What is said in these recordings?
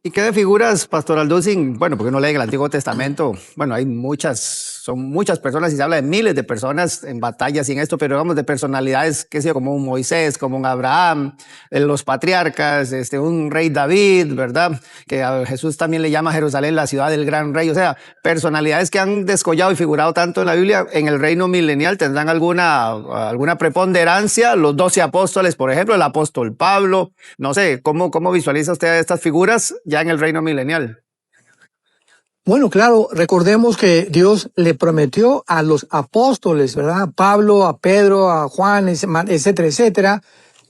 ¿Y qué de figuras, Pastor Alducin? Bueno, porque uno lee en el Antiguo Testamento, bueno, hay muchas, son muchas personas y se habla de miles de personas en batallas y en esto, pero digamos de personalidades, qué sé yo, como un Moisés, como un Abraham, los patriarcas, un rey David, ¿verdad? Que a Jesús también le llama a Jerusalén la ciudad del gran rey, o sea, personalidades que han descollado y figurado tanto en la Biblia, en el reino milenial tendrán alguna preponderancia, los 12 apóstoles, por ejemplo, el apóstol Pablo, no sé, ¿cómo visualiza usted a estas figuras ya en el reino milenial? Bueno, claro, recordemos que Dios le prometió a los apóstoles, ¿verdad? A Pablo, a Pedro, a Juan, etcétera, etcétera,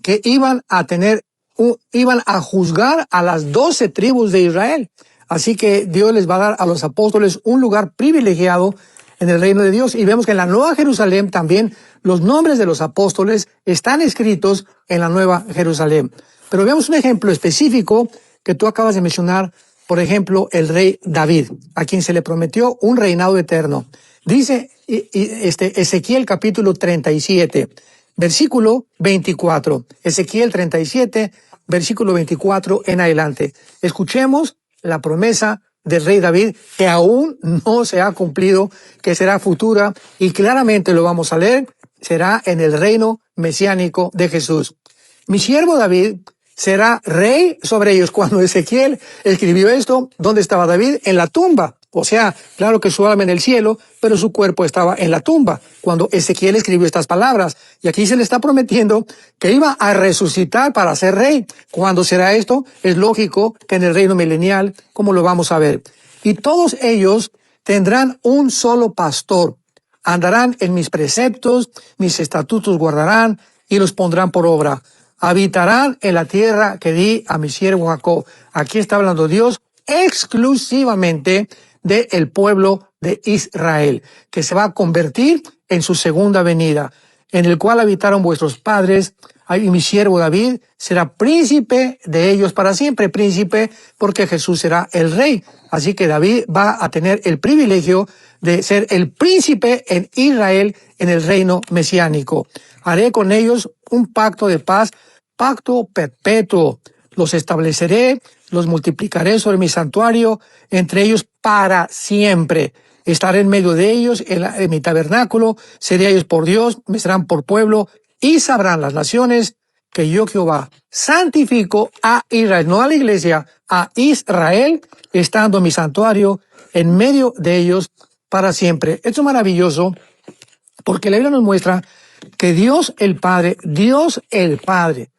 que iban a juzgar a las 12 tribus de Israel. Así que Dios les va a dar a los apóstoles un lugar privilegiado en el reino de Dios. Y vemos que en la Nueva Jerusalén también los nombres de los apóstoles están escritos en la Nueva Jerusalén. Pero veamos un ejemplo específico que tú acabas de mencionar. Por ejemplo, el rey David, a quien se le prometió un reinado eterno. Dice Ezequiel capítulo 37, versículo 24. Ezequiel 37, versículo 24 en adelante. Escuchemos la promesa del rey David, que aún no se ha cumplido, que será futura, y claramente lo vamos a leer, será en el reino mesiánico de Jesús. Mi siervo David será rey sobre ellos. Cuando Ezequiel escribió esto, ¿dónde estaba David? En la tumba. O sea, claro que su alma en el cielo, pero su cuerpo estaba en la tumba cuando Ezequiel escribió estas palabras. Y aquí se le está prometiendo que iba a resucitar para ser rey. ¿Cuándo será esto? Es lógico que en el reino milenial, como lo vamos a ver. Y todos ellos tendrán un solo pastor. Andarán en mis preceptos, mis estatutos guardarán y los pondrán por obra. Habitarán en la tierra que di a mi siervo Jacob. Aquí está hablando Dios exclusivamente del pueblo de Israel, que se va a convertir en su segunda venida, en el cual habitaron vuestros padres, y mi siervo David será príncipe de ellos para siempre, príncipe porque Jesús será el rey. Así que David va a tener el privilegio de ser el príncipe en Israel en el reino mesiánico. Haré con ellos un pacto de paz, pacto perpetuo. Los estableceré, los multiplicaré sobre mi santuario, entre ellos para siempre. Estaré en medio de ellos, en mi tabernáculo, seré ellos por Dios, me serán por pueblo, y sabrán las naciones que yo Jehová santifico a Israel, no a la iglesia, a Israel, estando mi santuario en medio de ellos para siempre. Esto es maravilloso porque la Biblia nos muestra que Dios el Padre,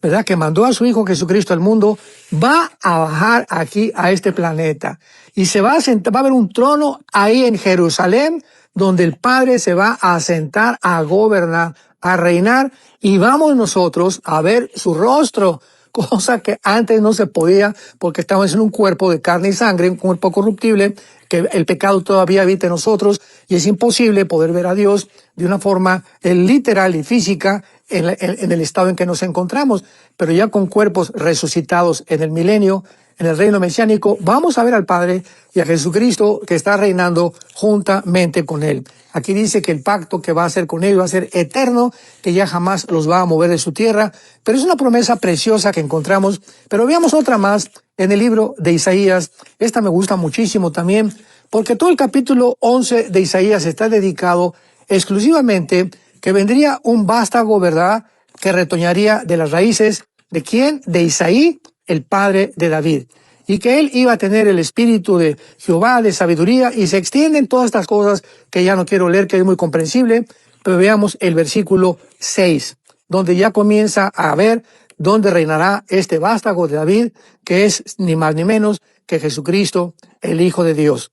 ¿verdad?, que mandó a su Hijo Jesucristo al mundo, va a bajar aquí a este planeta y se va a sentar, va a haber un trono ahí en Jerusalén donde el Padre se va a sentar a gobernar, a reinar, y vamos nosotros a ver su rostro, cosa que antes no se podía porque estábamos en un cuerpo de carne y sangre, un cuerpo corruptible, que el pecado todavía habita en nosotros y es imposible poder ver a Dios de una forma literal y física en el estado en que nos encontramos. Pero ya con cuerpos resucitados en el milenio, en el reino mesiánico, vamos a ver al Padre y a Jesucristo que está reinando juntamente con Él. Aquí dice que el pacto que va a hacer con Él va a ser eterno, que ya jamás los va a mover de su tierra, pero es una promesa preciosa que encontramos. Pero veamos otra más en el libro de Isaías. Esta me gusta muchísimo también, porque todo el capítulo 11 de Isaías está dedicado exclusivamente que vendría un vástago, ¿verdad?, que retoñaría de las raíces, ¿de quién? De Isaí, el padre de David. Y que él iba a tener el espíritu de Jehová, de sabiduría, y se extienden todas estas cosas que ya no quiero leer, que es muy comprensible, pero veamos el versículo 6, donde ya comienza a ver dónde reinará este vástago de David, que es ni más ni menos que Jesucristo, el Hijo de Dios.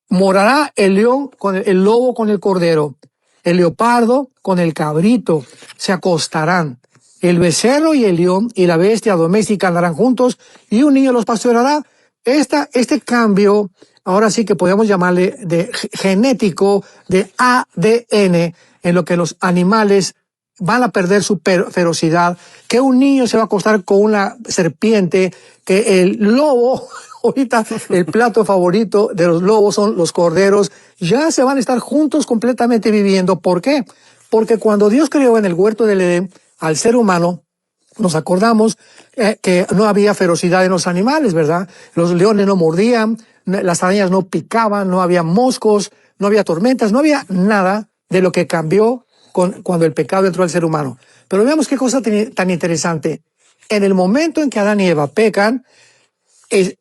Morará el león con el lobo con el cordero, el leopardo con el cabrito se acostarán. El becerro y el león y la bestia doméstica andarán juntos y un niño los pastoreará. Este cambio, ahora sí que podemos llamarle de genético, de ADN, en lo que los animales van a perder su ferocidad, que un niño se va a acostar con una serpiente, que el lobo, ahorita el plato favorito de los lobos son los corderos, ya se van a estar juntos completamente viviendo. ¿Por qué? Porque cuando Dios creó en el huerto del Edén al ser humano, nos acordamos que no había ferocidad en los animales, ¿verdad? Los leones no mordían, las arañas no picaban, no había moscos, no había tormentas, no había nada de lo que cambió cuando el pecado entró al ser humano. Pero veamos qué cosa tan interesante. En el momento en que Adán y Eva pecan,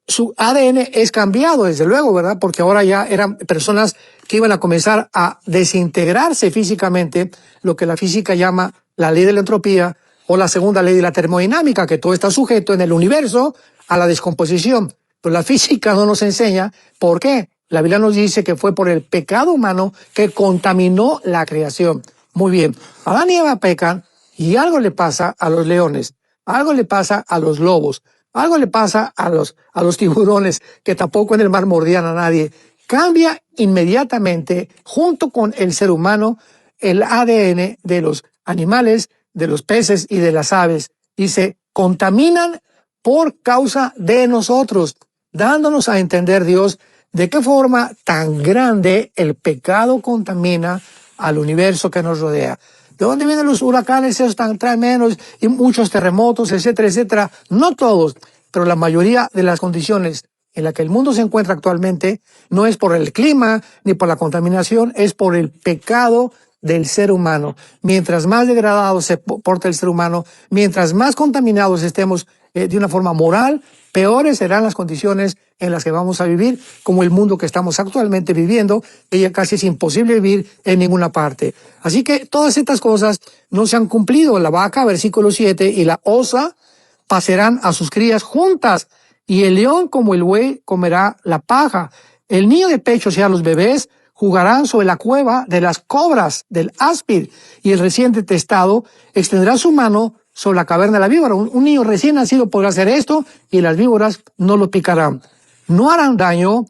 su ADN es cambiado, desde luego, ¿verdad? Porque ahora ya eran personas que iban a comenzar a desintegrarse físicamente, lo que la física llama la ley de la entropía o la segunda ley de la termodinámica, que todo está sujeto en el universo a la descomposición. Pero la física no nos enseña por qué. La Biblia nos dice que fue por el pecado humano que contaminó la creación. Muy bien, Adán y Eva pecan y algo le pasa a los leones, algo le pasa a los lobos, algo le pasa a los tiburones que tampoco en el mar mordían a nadie. Cambia inmediatamente, junto con el ser humano, el ADN de los animales, de los peces y de las aves. Y se contaminan por causa de nosotros, dándonos a entender, Dios, de qué forma tan grande el pecado contamina al universo que nos rodea. ¿De dónde vienen los huracanes esos tan tremendos y muchos terremotos, etcétera, etcétera? No todos, pero la mayoría de las condiciones en las que el mundo se encuentra actualmente no es por el clima ni por la contaminación, es por el pecado del ser humano. Mientras más degradado se porta el ser humano, mientras más contaminados estemos de una forma moral, peores serán las condiciones en las que vamos a vivir, como el mundo que estamos actualmente viviendo, que ya casi es imposible vivir en ninguna parte. Así que todas estas cosas no se han cumplido. La vaca, versículo 7, y la osa pasarán a sus crías juntas, y el león como el buey comerá la paja. El niño de pecho, o sea, los bebés, jugarán sobre la cueva de las cobras, del áspid, y el recién testado extenderá su mano sobre la caverna de la víbora. Un niño recién nacido podrá hacer esto y las víboras no lo picarán. No harán daño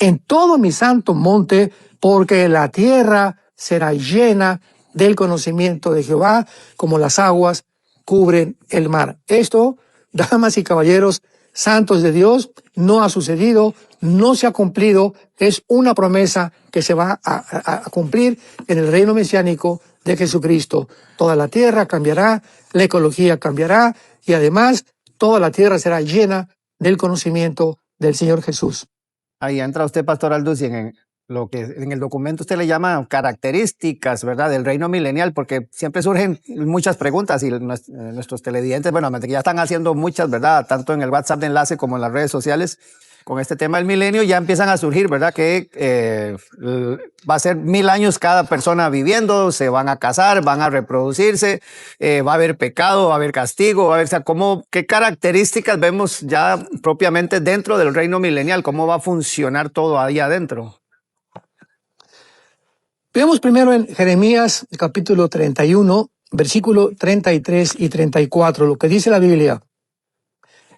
en todo mi santo monte, porque la tierra será llena del conocimiento de Jehová, como las aguas cubren el mar. Esto, damas y caballeros santos de Dios, no ha sucedido, no se ha cumplido, es una promesa que se va a cumplir en el reino mesiánico de Jesucristo. Toda la tierra cambiará, la ecología cambiará y además toda la tierra será llena del conocimiento del Señor Jesús. Ahí entra usted, Pastor Alducin, en lo que en el documento usted le llama características, ¿verdad?, del reino milenial, porque siempre surgen muchas preguntas y nuestros televidentes, bueno, ya están haciendo muchas, ¿verdad?, tanto en el WhatsApp de enlace como en las redes sociales. Con este tema del milenio ya empiezan a surgir, ¿verdad?, que va a ser 1000 años cada persona viviendo, se van a casar, van a reproducirse, va a haber pecado, va a haber castigo, va a haber, o sea, ¿qué características vemos ya propiamente dentro del reino milenial? ¿Cómo va a funcionar todo ahí adentro? Veamos primero en Jeremías capítulo 31, versículo 33 y 34, lo que dice la Biblia.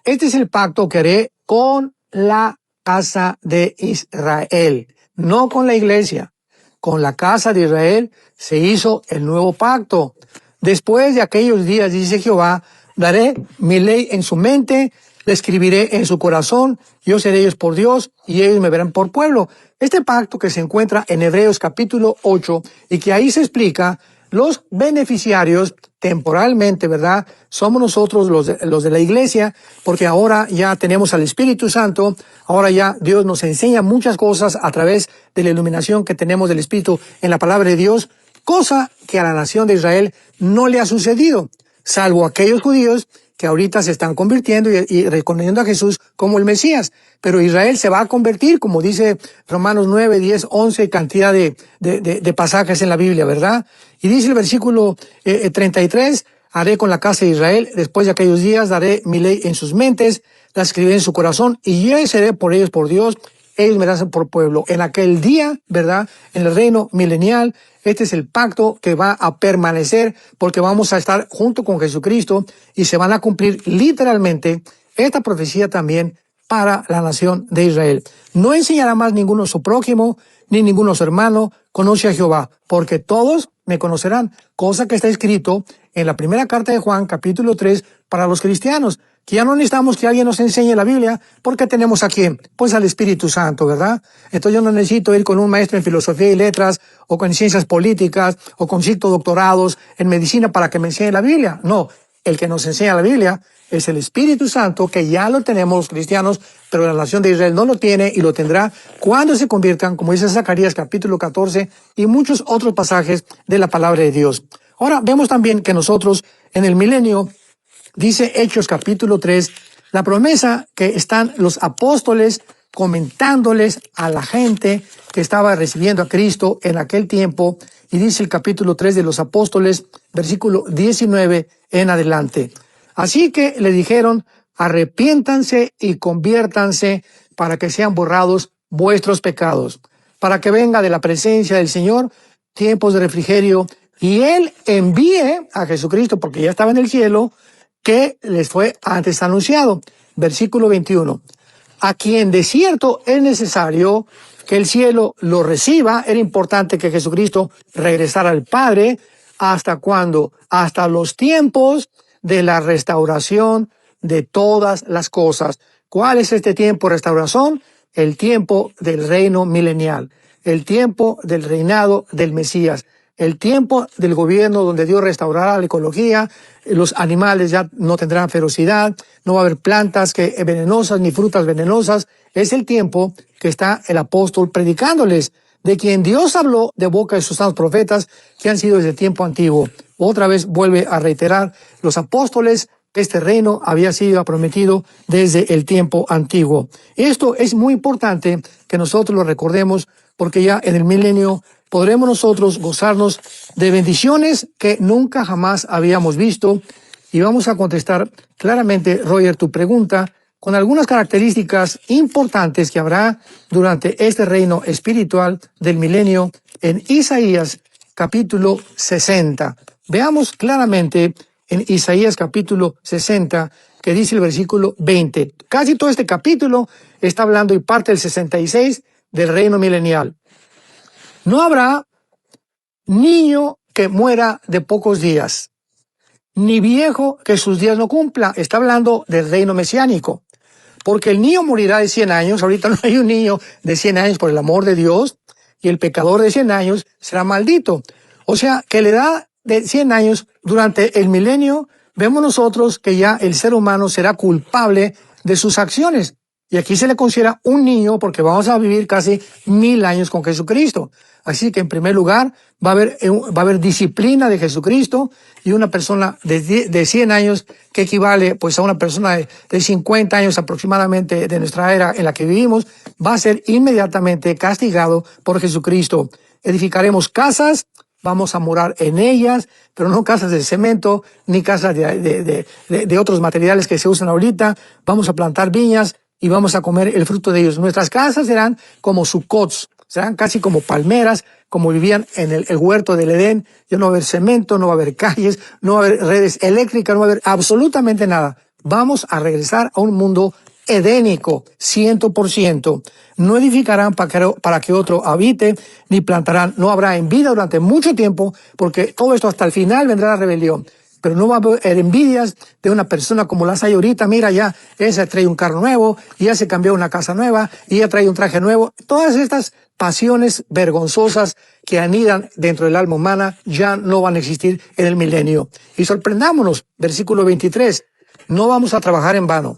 Este es el pacto que haré con la casa de Israel, no con la iglesia. Con la casa de Israel se hizo el nuevo pacto. Después de aquellos días, dice Jehová, daré mi ley en su mente, la escribiré en su corazón, yo seré ellos por Dios y ellos me verán por pueblo. Este pacto que se encuentra en Hebreos capítulo 8 y que ahí se explica los beneficiarios temporalmente, ¿verdad? Somos nosotros los de la iglesia, porque ahora ya tenemos al Espíritu Santo, ahora ya Dios nos enseña muchas cosas a través de la iluminación que tenemos del Espíritu en la palabra de Dios, cosa que a la nación de Israel no le ha sucedido, salvo aquellos judíos que ahorita se están convirtiendo y reconociendo a Jesús como el Mesías. Pero Israel se va a convertir, como dice Romanos 9, 10, 11, cantidad de pasajes en la Biblia, ¿verdad? Y dice el versículo 33, haré con la casa de Israel, después de aquellos días daré mi ley en sus mentes, la escribiré en su corazón, y yo seré por ellos por Dios, ellos me darán por pueblo. En aquel día, ¿verdad?, en el reino milenial, este es el pacto que va a permanecer porque vamos a estar junto con Jesucristo y se van a cumplir literalmente esta profecía también para la nación de Israel. No enseñará más ninguno a su prójimo, ni ninguno a su hermano, conoce a Jehová, porque todos me conocerán, cosa que está escrito en la primera carta de Juan, capítulo 3, para los cristianos, que ya no necesitamos que alguien nos enseñe la Biblia, porque tenemos a quién, pues al Espíritu Santo, ¿verdad? Entonces yo no necesito ir con un maestro en filosofía y letras, o con ciencias políticas, o con 5 doctorados en medicina para que me enseñe la Biblia. No, el que nos enseña la Biblia es el Espíritu Santo, que ya lo tenemos los cristianos, pero la nación de Israel no lo tiene y lo tendrá cuando se conviertan, como dice Zacarías capítulo 14 y muchos otros pasajes de la palabra de Dios. Ahora vemos también que nosotros en el milenio, dice Hechos capítulo 3, la promesa que están los apóstoles comentándoles a la gente que estaba recibiendo a Cristo en aquel tiempo, y dice el capítulo 3 de los apóstoles, versículo 19 en adelante. Así que le dijeron, arrepiéntanse y conviértanse para que sean borrados vuestros pecados, para que venga de la presencia del Señor tiempos de refrigerio, y Él envíe a Jesucristo, porque ya estaba en el cielo, que les fue antes anunciado. Versículo 21. A quien de cierto es necesario que el cielo lo reciba. Era importante que Jesucristo regresara al Padre. ¿Hasta cuándo? Hasta los tiempos de la restauración de todas las cosas. ¿Cuál es este tiempo de restauración? El tiempo del reino milenial, el tiempo del reinado del Mesías, el tiempo del gobierno donde Dios restaurará la ecología, los animales ya no tendrán ferocidad, no va a haber plantas venenosas ni frutas venenosas. Es el tiempo que está el apóstol predicándoles, de quien Dios habló de boca de sus santos profetas que han sido desde el tiempo antiguo. Otra vez vuelve a reiterar los apóstoles que este reino había sido prometido desde el tiempo antiguo. Esto es muy importante que nosotros lo recordemos, porque ya en el milenio podremos nosotros gozarnos de bendiciones que nunca jamás habíamos visto. Y vamos a contestar claramente, Roger, tu pregunta, con algunas características importantes que habrá durante este reino espiritual del milenio en Isaías capítulo 60. Veamos claramente en Isaías capítulo 60, que dice el versículo 20. Casi todo este capítulo está hablando, y parte del 66, del reino milenial. No habrá niño que muera de pocos días, ni viejo que sus días no cumpla. Está hablando del reino mesiánico. Porque el niño morirá de 100 años. Ahorita no hay un niño de 100 años por el amor de Dios. Y el pecador de 100 años será maldito. O sea, que la edad de 100 años durante el milenio, vemos nosotros que ya el ser humano será culpable de sus acciones. Y aquí se le considera un niño porque vamos a vivir casi 1000 años con Jesucristo. Así que en primer lugar va a haber disciplina de Jesucristo, y una persona de 100 años que equivale pues a una persona de 50 años aproximadamente de nuestra era en la que vivimos, va a ser inmediatamente castigado por Jesucristo. Edificaremos casas, vamos a morar en ellas, pero no casas de cemento ni casas de otros materiales que se usan ahorita. Vamos a plantar viñas y vamos a comer el fruto de ellos. Nuestras casas serán como sucots, serán casi como palmeras, como vivían en el huerto del Edén. Ya no va a haber cemento, no va a haber calles, no va a haber redes eléctricas, no va a haber absolutamente nada. Vamos a regresar a un mundo edénico, 100%. No edificarán para que otro habite, ni plantarán. No habrá envidia durante mucho tiempo, porque todo esto hasta el final vendrá la rebelión. Pero no va a haber envidias de una persona como las hay ahorita. Mira, ya esa trae un carro nuevo, y ya se cambió una casa nueva, y ya trae un traje nuevo. Todas estas pasiones vergonzosas que anidan dentro del alma humana ya no van a existir en el milenio. Y sorprendámonos, versículo 23. No vamos a trabajar en vano,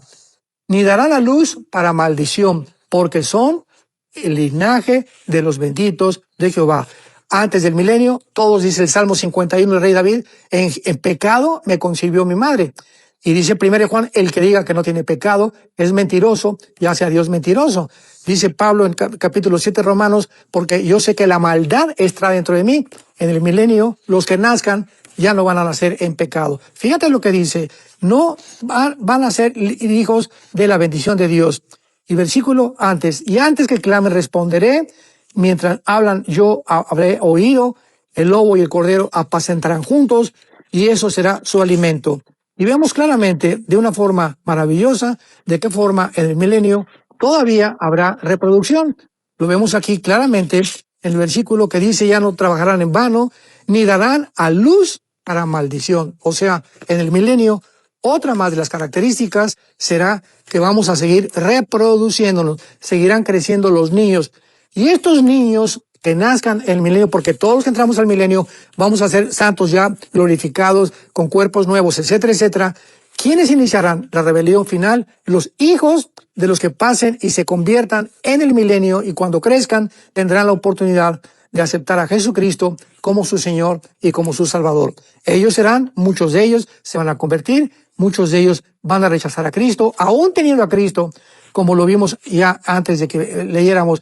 ni dará la luz para maldición, porque son el linaje de los benditos de Jehová. Antes del milenio, todos, dice el Salmo 51 del rey David, en pecado me concibió mi madre. Y dice 1 Juan, el que diga que no tiene pecado es mentiroso, y hace a Dios mentiroso. Dice Pablo en capítulo 7 Romanos, porque yo sé que la maldad está dentro de mí. En el milenio, los que nazcan ya no van a nacer en pecado. Fíjate lo que dice, no van a ser hijos de la bendición de Dios. Y versículo antes, y antes que clame responderé, mientras hablan yo habré oído, el lobo y el cordero apacentarán juntos, y eso será su alimento. Y vemos claramente, de una forma maravillosa, de qué forma en el milenio todavía habrá reproducción. Lo vemos aquí claramente en el versículo que dice, ya no trabajarán en vano, ni darán a luz para maldición. O sea, en el milenio, otra más de las características será que vamos a seguir reproduciéndonos, seguirán creciendo los niños. Y estos niños que nazcan en el milenio, porque todos los que entramos al milenio vamos a ser santos ya glorificados, con cuerpos nuevos, etcétera, etcétera. ¿Quiénes iniciarán la rebelión final? Los hijos de los que pasen y se conviertan en el milenio, y cuando crezcan tendrán la oportunidad de aceptar a Jesucristo como su Señor y como su Salvador. Ellos serán, muchos de ellos se van a convertir, muchos de ellos van a rechazar a Cristo, aún teniendo a Cristo, como lo vimos ya antes de que leyéramos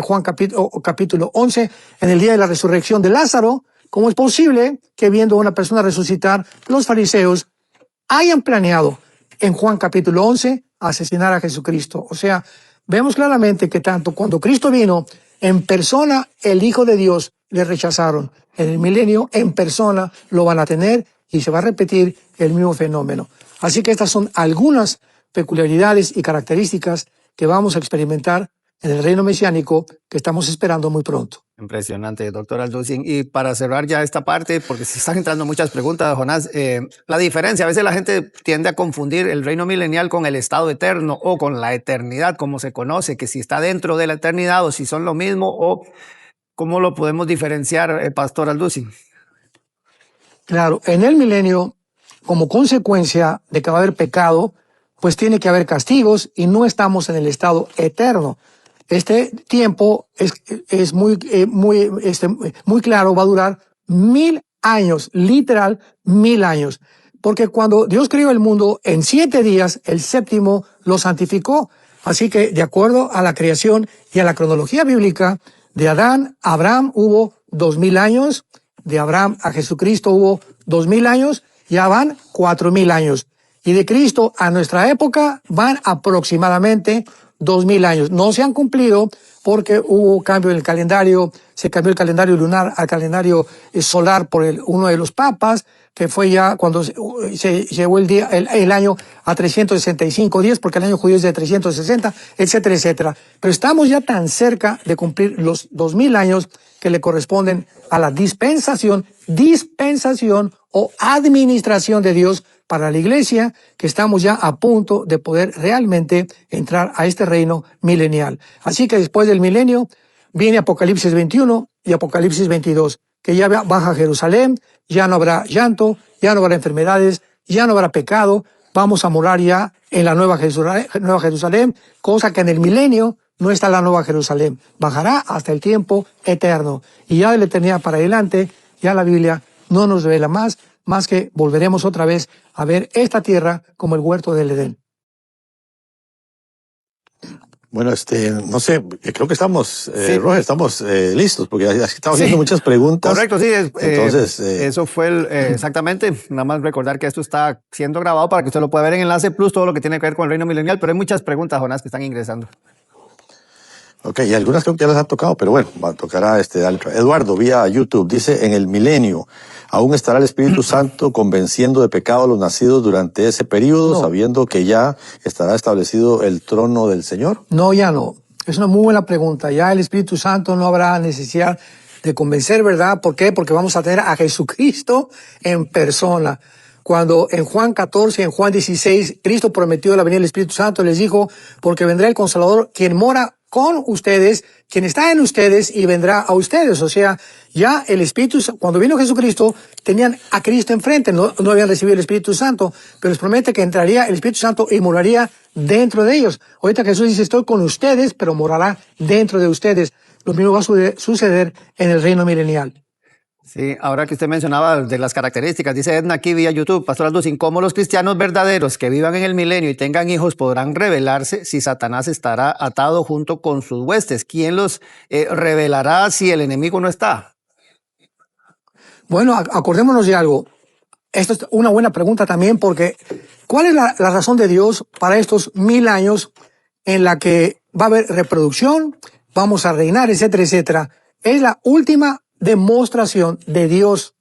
Juan capítulo 11, en el día de la resurrección de Lázaro. ¿Cómo es posible que viendo a una persona resucitar, los fariseos hayan planeado en Juan capítulo 11 asesinar a Jesucristo? O sea, vemos claramente que tanto cuando Cristo vino en persona, el Hijo de Dios, le rechazaron. En el milenio, en persona, lo van a tener y se va a repetir el mismo fenómeno. Así que estas son algunas peculiaridades y características que vamos a experimentar en el reino mesiánico que estamos esperando muy pronto. Impresionante, doctor Alducin. Y para cerrar ya esta parte, porque se están entrando muchas preguntas, Jonás, la diferencia, a veces la gente tiende a confundir el reino milenial con el estado eterno o con la eternidad, como se conoce, que si está dentro de la eternidad o si son lo mismo, o cómo lo podemos diferenciar, pastor Alducin. Claro, en el milenio, como consecuencia de que va a haber pecado, pues tiene que haber castigos y no estamos en el estado eterno. Este tiempo es muy claro, va a durar 1000 años, literal 1000 años. Porque cuando Dios creó el mundo en 7 días, el séptimo lo santificó. Así que, de acuerdo a la creación y a la cronología bíblica, de Adán a Abraham hubo 2000 años, de Abraham a Jesucristo hubo 2000 años, ya van 4000 años. Y de Cristo a nuestra época van aproximadamente 2000 años. No se han cumplido porque hubo cambio en el calendario, se cambió el calendario lunar al calendario solar por uno de los papas, que fue ya cuando se llevó el año a 365 días, porque el año judío es de 360, etcétera, etcétera. Pero estamos ya tan cerca de cumplir los 2000 años que le corresponden a la dispensación o administración de Dios para la iglesia, que estamos ya a punto de poder realmente entrar a este reino milenial. Así que después del milenio viene Apocalipsis 21 y Apocalipsis 22, que ya baja Jerusalén, ya no habrá llanto, ya no habrá enfermedades, ya no habrá pecado, vamos a morar ya en la nueva Jerusalén, cosa que en el milenio no está la nueva Jerusalén, bajará hasta el tiempo eterno. Y ya de la eternidad para adelante, ya la Biblia no nos revela más que volveremos otra vez a ver esta tierra como el huerto del Edén. Bueno, no sé, creo que estamos, Sí. Roger, estamos listos, porque ya estamos haciendo muchas preguntas. Correcto, sí. Entonces, eso fue exactamente. Nada más recordar que esto está siendo grabado para que usted lo pueda ver en Enlace Plus, todo lo que tiene que ver con el reino milenial, pero hay muchas preguntas, Jonás, que están ingresando. ok, y algunas creo que ya las han tocado, pero bueno, tocará darle. Eduardo, vía YouTube, dice, en el milenio, ¿aún estará el Espíritu Santo convenciendo de pecado a los nacidos durante ese periodo, No. sabiendo que ya estará establecido el trono del Señor? No, ya no. Es una muy buena pregunta. Ya el Espíritu Santo no habrá necesidad de convencer, ¿verdad? ¿Por qué? Porque vamos a tener a Jesucristo en persona. Cuando en Juan 14, en Juan 16, Cristo prometió la venida del Espíritu Santo, les dijo, porque vendrá el Consolador, quien mora con ustedes, quien está en ustedes y vendrá a ustedes. O sea, ya el Espíritu, cuando vino Jesucristo, tenían a Cristo enfrente, no habían recibido el Espíritu Santo, pero les promete que entraría el Espíritu Santo y moraría dentro de ellos. Ahorita Jesús dice, estoy con ustedes, pero morará dentro de ustedes. Lo mismo va a suceder en el reino milenial. Sí, ahora que usted mencionaba de las características, dice Edna aquí vía YouTube, Pastor Alducin, ¿cómo los cristianos verdaderos que vivan en el milenio y tengan hijos podrán rebelarse si Satanás estará atado junto con sus huestes? ¿Quién los revelará si el enemigo no está? Bueno, acordémonos de algo. Esto es una buena pregunta también, porque ¿cuál es la razón de Dios para estos 1000 años en la que va a haber reproducción, vamos a reinar, etcétera, etcétera? Es la última demostración de Dios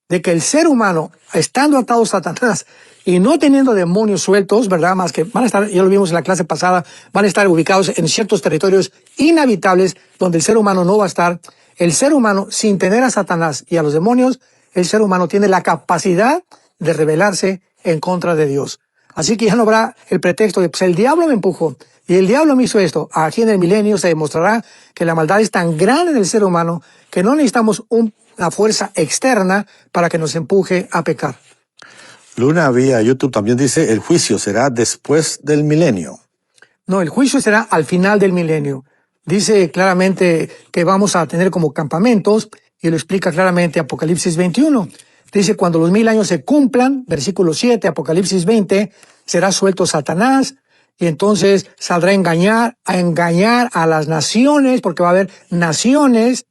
de que el ser humano, estando atado a Satanás y no teniendo demonios sueltos, ¿verdad? Más que van a estar, ya lo vimos en la clase pasada, van a estar ubicados en ciertos territorios inhabitables donde el ser humano no va a estar. El ser humano, sin tener a Satanás y a los demonios, el ser humano tiene la capacidad de rebelarse en contra de Dios. Así que ya no habrá el pretexto de, pues el diablo me empujó, Y el diablo me hizo esto. Aquí en el milenio se demostrará que la maldad es tan grande en el ser humano que no necesitamos una fuerza externa para que nos empuje a pecar. Luna vía YouTube también dice, el juicio será después del milenio. No, el juicio será al final del milenio. Dice claramente que vamos a tener como campamentos, y lo explica claramente Apocalipsis 21. Dice, cuando los 1000 años se cumplan, versículo 7, Apocalipsis 20, será suelto Satanás, y entonces saldrá a engañar a las naciones, porque va a haber naciones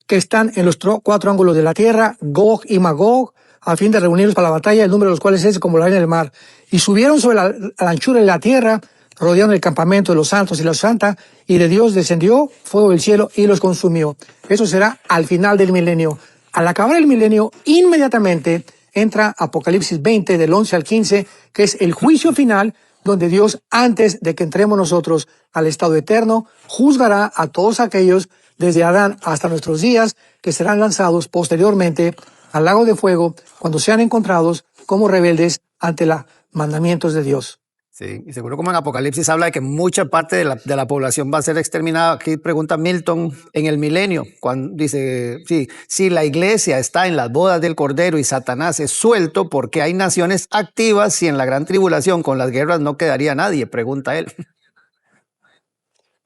que están en los 4 ángulos de la tierra, Gog y Magog, a fin de reunirlos para la batalla, el número de los cuales es como la arena del mar. Y subieron sobre la anchura de la tierra, rodearon el campamento de los santos y la santa, y de Dios descendió fuego del cielo y los consumió. Eso será al final del milenio. Al acabar el milenio, inmediatamente entra Apocalipsis 20, del 11 al 15, que es el juicio final, donde Dios, antes de que entremos nosotros al estado eterno, juzgará a todos aquellos, desde Adán hasta nuestros días, que serán lanzados posteriormente al lago de fuego, cuando sean encontrados como rebeldes ante los mandamientos de Dios. Sí, y seguro como en Apocalipsis habla de que mucha parte de la población va a ser exterminada. Aquí pregunta Milton, en el milenio, cuando dice, sí, si la iglesia está en las bodas del Cordero y Satanás es suelto, porque hay naciones activas y en la gran tribulación con las guerras no quedaría nadie, pregunta él.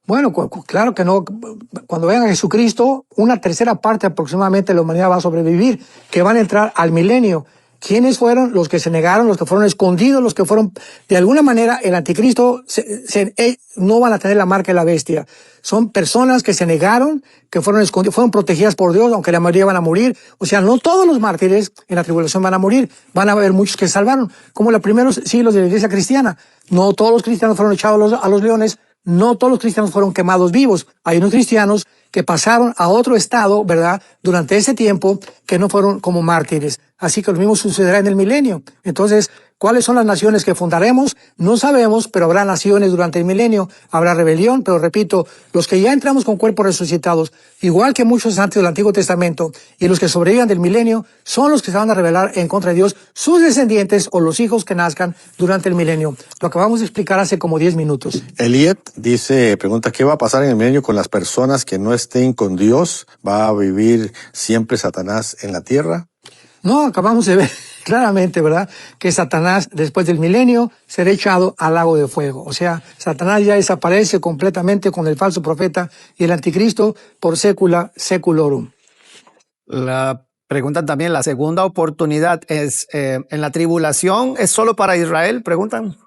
Bueno, claro que no. Cuando vean a Jesucristo, una tercera parte aproximadamente de la humanidad va a sobrevivir, que van a entrar al milenio. ¿Quiénes fueron? Los que se negaron, los que fueron escondidos, los que fueron, de alguna manera, el anticristo no van a tener la marca de la bestia. Son personas que se negaron, que fueron escondidas, fueron protegidas por Dios, aunque la mayoría van a morir. O sea, no todos los mártires en la tribulación van a morir. Van a haber muchos que se salvaron, como en los primeros siglos de la iglesia cristiana. No todos los cristianos fueron echados a los leones. No todos los cristianos fueron quemados vivos. Hay unos cristianos que pasaron a otro estado, ¿verdad?, durante ese tiempo, que no fueron como mártires. Así que lo mismo sucederá en el milenio. Entonces, ¿cuáles son las naciones que fundaremos? No sabemos, pero habrá naciones durante el milenio. Habrá rebelión, pero repito, los que ya entramos con cuerpos resucitados, igual que muchos antes del Antiguo Testamento, y los que sobrevivan del milenio, son los que se van a rebelar en contra de Dios, sus descendientes o los hijos que nazcan durante el milenio. Lo acabamos de explicar hace como 10 minutos. Eliet dice, pregunta, ¿qué va a pasar en el milenio con las personas que no estén con Dios? ¿Va a vivir siempre Satanás en la tierra? No, acabamos de ver claramente, ¿verdad?, que Satanás, después del milenio, será echado al lago de fuego. O sea, Satanás ya desaparece completamente con el falso profeta y el anticristo por secula seculorum. La preguntan también, la segunda oportunidad es, ¿en la tribulación es solo para Israel? Preguntan.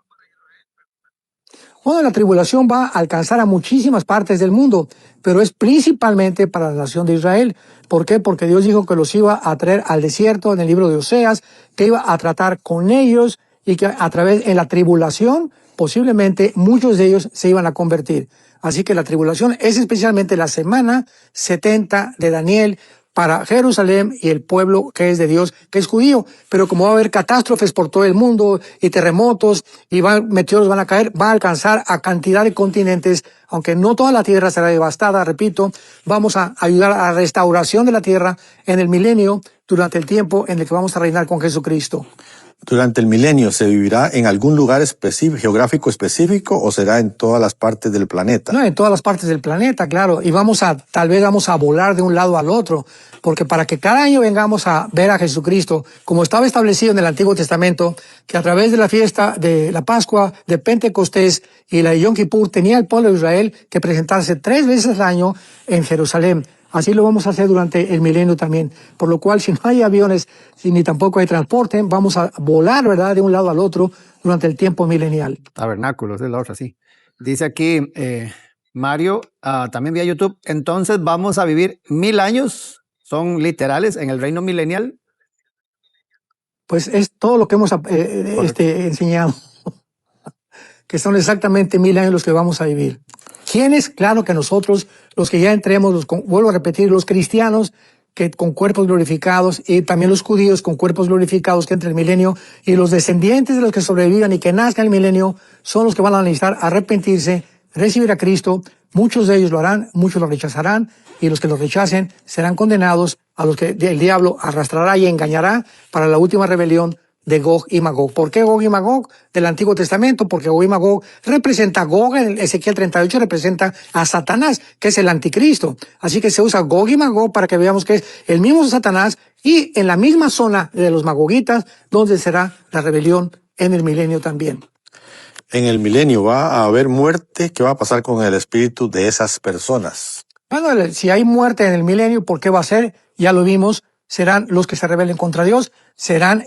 Bueno, la tribulación va a alcanzar a muchísimas partes del mundo, pero es principalmente para la nación de Israel. ¿Por qué? Porque Dios dijo que los iba a traer al desierto en el libro de Oseas, que iba a tratar con ellos y que a través de la tribulación posiblemente muchos de ellos se iban a convertir. Así que la tribulación es especialmente la semana 70 de Daniel para Jerusalén y el pueblo que es de Dios, que es judío. Pero como va a haber catástrofes por todo el mundo y terremotos y meteoros van a caer, va a alcanzar a cantidad de continentes, aunque no toda la tierra será devastada, repito, vamos a ayudar a la restauración de la tierra en el milenio durante el tiempo en el que vamos a reinar con Jesucristo. ¿Durante el milenio se vivirá en algún lugar específico, geográfico específico, o será en todas las partes del planeta? No, en todas las partes del planeta, claro. Y tal vez vamos a volar de un lado al otro, porque para que cada año vengamos a ver a Jesucristo, como estaba establecido en el Antiguo Testamento, que a través de la fiesta de la Pascua, de Pentecostés y la de Yom Kippur, tenía el pueblo de Israel que presentarse 3 veces al año en Jerusalén. Así lo vamos a hacer durante el milenio también. Por lo cual, si no hay aviones, ni tampoco hay transporte, vamos a volar, ¿verdad?, de un lado al otro durante el tiempo milenial. Tabernáculos, es la otra, sí. Dice aquí Mario, también vía YouTube, entonces vamos a vivir 1000 años, son literales, en el reino milenial. Pues es todo lo que hemos enseñado, que son exactamente 1000 años los que vamos a vivir. ¿Quiénes? Claro que nosotros, los que ya entremos, vuelvo a repetir, los cristianos que con cuerpos glorificados y también los judíos con cuerpos glorificados que entre el milenio y los descendientes de los que sobrevivan y que nazcan el milenio son los que van a necesitar arrepentirse, recibir a Cristo. Muchos de ellos lo harán, muchos lo rechazarán y los que lo rechacen serán condenados, a los que el diablo arrastrará y engañará para la última rebelión de Gog y Magog. ¿Por qué Gog y Magog del Antiguo Testamento? Porque Gog y Magog representa, Gog en Ezequiel 38 representa a Satanás, que es el anticristo. Así que se usa Gog y Magog para que veamos que es el mismo Satanás y en la misma zona de los magogitas donde será la rebelión en el milenio también. En el milenio va a haber muerte. ¿Qué va a pasar con el espíritu de esas personas? Bueno, si hay muerte en el milenio, ¿por qué va a ser? Ya lo vimos. Serán los que se rebelen contra Dios, serán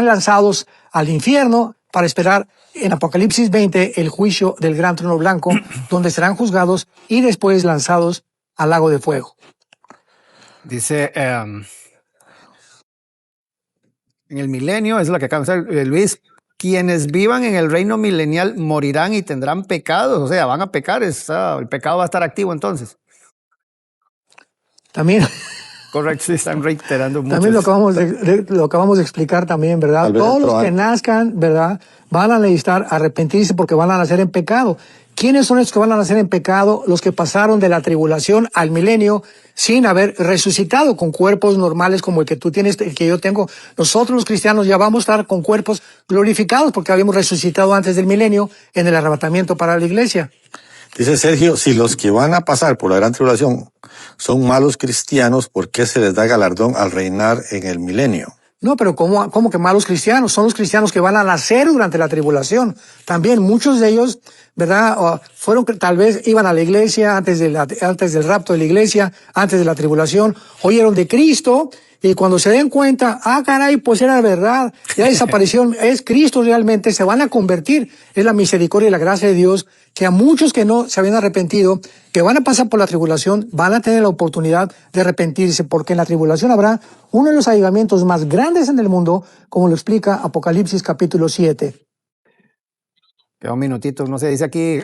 lanzados al infierno para esperar en Apocalipsis 20 el juicio del gran trono blanco, donde serán juzgados y después lanzados al lago de fuego. Dice, en el milenio, es lo que acaba de decir Luis, quienes vivan en el reino milenial morirán y tendrán pecados, o sea, van a pecar, el pecado va a estar activo entonces. También... Correcto, sí, están reiterando mucho. También lo acabamos de explicar también, ¿verdad? Todos los que nazcan, ¿verdad? Van a necesitar arrepentirse porque van a nacer en pecado. ¿Quiénes son estos que van a nacer en pecado? Los que pasaron de la tribulación al milenio sin haber resucitado con cuerpos normales como el que tú tienes, el que yo tengo. Nosotros los cristianos ya vamos a estar con cuerpos glorificados porque habíamos resucitado antes del milenio en el arrebatamiento para la iglesia. Dice Sergio, si los que van a pasar por la gran tribulación son malos cristianos, ¿por qué se les da galardón al reinar en el milenio? No, pero ¿cómo que malos cristianos? Son los cristianos que van a nacer durante la tribulación. También muchos de ellos, ¿verdad? Tal vez iban a la iglesia antes del rapto de la iglesia, antes de la tribulación, oyeron de Cristo y cuando se den cuenta, caray, pues era verdad, ya desapareció, es Cristo realmente, se van a convertir. Es la misericordia y la gracia de Dios que a muchos que no se habían arrepentido, que van a pasar por la tribulación, van a tener la oportunidad de arrepentirse, porque en la tribulación habrá uno de los avivamientos más grandes en el mundo, como lo explica Apocalipsis capítulo 7. Queda un minutito, no sé, dice aquí,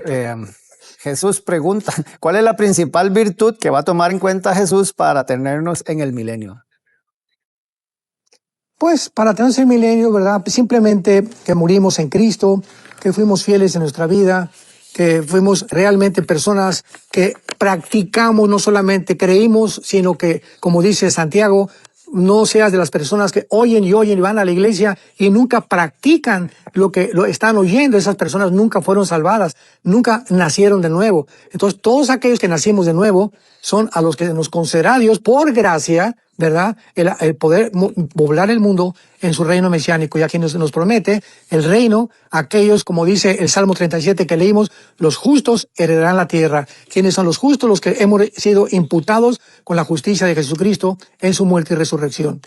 Jesús pregunta, ¿cuál es la principal virtud que va a tomar en cuenta Jesús para tenernos en el milenio? Pues para tenernos en el milenio, ¿verdad? Simplemente que morimos en Cristo, que fuimos fieles en nuestra vida, que fuimos realmente personas que practicamos, no solamente creímos, sino que, como dice Santiago, no seas de las personas que oyen y van a la iglesia y nunca practican lo que lo están oyendo. Esas personas nunca fueron salvadas, nunca nacieron de nuevo. Entonces, todos aquellos que nacimos de nuevo son a los que nos concederá Dios por gracia, ¿verdad? El poder poblar el mundo en su reino mesiánico, ya que nos promete el reino, aquellos, como dice el Salmo 37 que leímos, los justos heredarán la tierra. ¿Quiénes son los justos? Los que hemos sido imputados con la justicia de Jesucristo en su muerte y resurrección.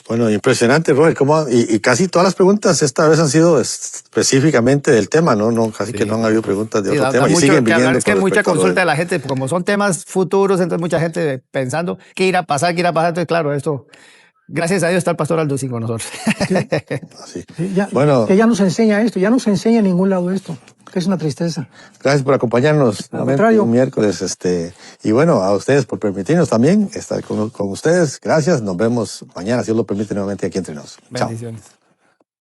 Bueno, impresionante, Robert, y casi todas las preguntas esta vez han sido específicamente del tema, ¿no? Casi sí. Que no han habido preguntas de otro tema y siguen viniendo. Es que mucha consulta de la gente, como son temas futuros, entonces mucha gente pensando qué irá a pasar, entonces claro, esto, gracias a Dios está el pastor Alducin con nosotros. Sí. Bueno, que ya nos enseña esto, ya no se enseña en ningún lado esto. Que es una tristeza. Gracias por acompañarnos un miércoles. Y bueno, a ustedes por permitirnos también estar con ustedes. Gracias. Nos vemos mañana, si Dios lo permite, nuevamente aquí entre nosotros. Bendiciones. Chao.